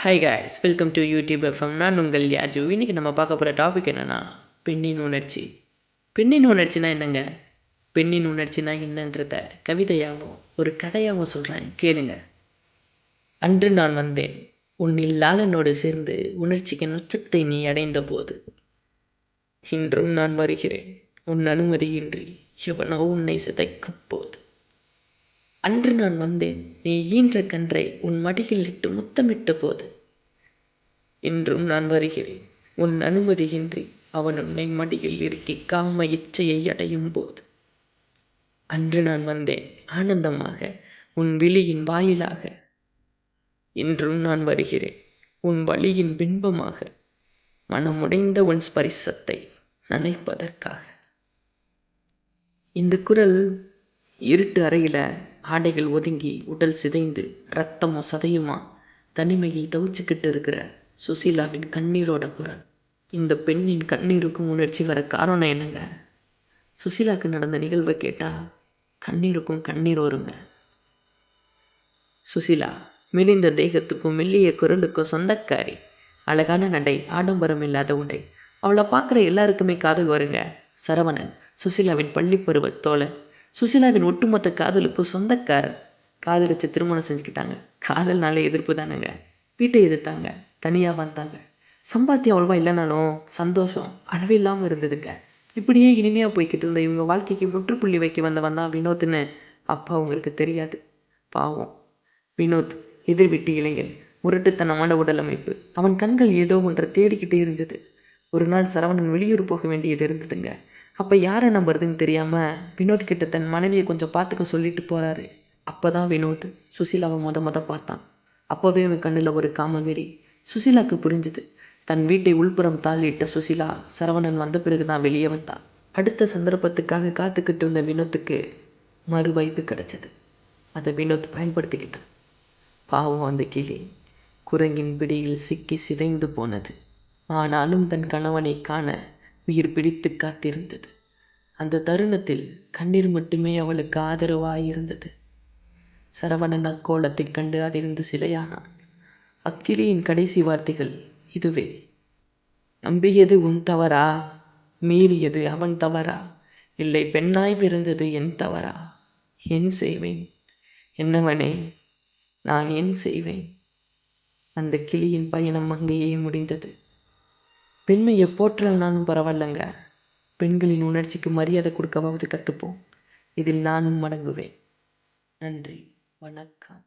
Hi guys, welcome to YouTube FM. நான் உங்கள் யாஜு. இன்றைக்கி நம்ம பார்க்க போகிற டாபிக் என்னென்னா பெண்ணின் உணர்ச்சி. பெண்ணின் உணர்ச்சினா என்னங்க? பெண்ணின் உணர்ச்சினா என்னன்றத கவிதையாகவும் ஒரு கதையாகவும் சொல்கிறேன், கேளுங்க. அன்று நான் வந்தேன் உன்னில் லாலனோடு சேர்ந்து உணர்ச்சிக்கு நட்சத்தை நீ அடைந்த போது. இன்றும் நான் வருகிறேன் உன் அனுமதியின்றி எவனோ உன்னை சிதைக்கும் போது. அன்று நான் வந்தேன் நீ ஈன்ற கன்றை உன் மடியில் இட்டு முத்தமிட்ட போது. இன்றும் நான் வருகிறேன் உன் அனுமதியின்றி அவன் உன்னை மடியில் இறுக்கி காம இச்சையை அடையும் போது. அன்று நான் வந்தேன் ஆனந்தமாக உன் விழியின் வாயிலாக. இன்றும் நான் வருகிறேன் உன் வழியின் பின்பமாக, மனமுடைந்த உன் ஸ்பரிசத்தை நனைப்பதற்காக. இந்த குரல் இருட்டு அறையில் ஆடைகள் ஒதுங்கி உடல் சிதைந்து ரத்தமும் சதையுமா தனிமையில் தவிச்சுக்கிட்டு இருக்கிற சுசீலாவின் கண்ணீரோட குரல். இந்த பெண்ணின் கண்ணீருக்கும் உணர்ச்சி வர காரணம் என்னங்க? சுசீலாவுக்கு நடந்த நிகழ்வை கேட்டால் கண்ணீருக்கும் கண்ணீர் வருங்க. சுசீலா மெலிந்த தேகத்துக்கும் மெல்லிய குரலுக்கும் சொந்தக்காரி. அழகான நடை, ஆடம்பரம் இல்லாத உடை, அவளை பார்க்குற எல்லாருக்குமே காதல் வருங்க. சரவணன் சுசீலாவின் பள்ளி பருவ தோழன், சுசீலாவின் ஒட்டுமொத்த காதலுக்கும் சொந்தக்காரர். காதலிச்சு திருமணம் செஞ்சுக்கிட்டாங்க. காதல்னாலே எதிர்ப்பு தானேங்க. வீட்டை எதிர்த்தாங்க, தனியாக வந்தாங்க. சம்பாத்தியம் அவ்வளோவா இல்லைனாலும் சந்தோஷம் அளவில்லாமல் இருந்ததுங்க. இப்படியே இனிமையாக போய்கிட்டு இருந்த இவங்க வாழ்க்கைக்கு முற்றுப்புள்ளி வைக்க வந்தவன் தான் வினோத்னு அப்பா அவங்களுக்கு தெரியாது. பாவம் வினோத் எதிர் வீட்டு இளைஞன், முரட்டுத்தனமான உடல் அமைப்பு. அவன் கண்கள் ஏதோ ஒன்றை தேடிக்கிட்டே இருந்தது. ஒரு நாள் சரவணன் வெளியூர் போக வேண்டியது இருந்ததுங்க. அப்போ யாரை நம்புறதுன்னு தெரியாமல் வினோத் கிட்ட தன் மனைவியை கொஞ்சம் பார்த்துக்க சொல்லிட்டு போகிறாரு. அப்போ தான் வினோத் சுசீலாவை மொத பார்த்தான். அப்போவே அவன் கண்ணில் ஒரு காமவெறி. சுசீலாவுக்கு புரிஞ்சுது. தன் வீட்டை உள்புறம் தாளிட்ட சுசீலா சரவணன் வந்த பிறகு தான் வெளியே வந்தான். அடுத்த சந்தர்ப்பத்துக்காக காத்துக்கிட்டு இருந்த வினோத்துக்கு மறு வாய்ப்பு கிடச்சிது. அதை வினோத் பயன்படுத்திக்கிட்டான். பாவம் அந்த கிளி குரங்கின் பிடியில் சிக்கி சிதைந்து போனது. ஆனாலும் தன் கணவனை காண உயிர் பிடித்து காத்திருந்தது. அந்த தருணத்தில் கண்ணீர் மட்டுமே அவளுக்கு ஆதரவாயிருந்தது. சரவணன் அக்கோலத்தை கண்டு அதிர்ந்து சிலையானான். அக்கிளியின் கடைசி வார்த்தைகள் இதுவே: நம்பியது உன் தவறா, மீறியது அவன் தவறா, இல்லை பெண்ணாய் பிறந்தது என் தவறா, என் செய்வேன் என்னவனே நான் என் செய்வேன். அந்த கிளியின் பயணம் அங்கேயே முடிந்தது. பெண்மையை போற்றலனாலும் பரவாயில்லைங்க, பெண்களின் உணர்ச்சிக்கு மரியாதை கொடுக்கவாவது கற்றுப்போம். இதில் நானும் மடங்குவேன். நன்றி, வணக்கம்.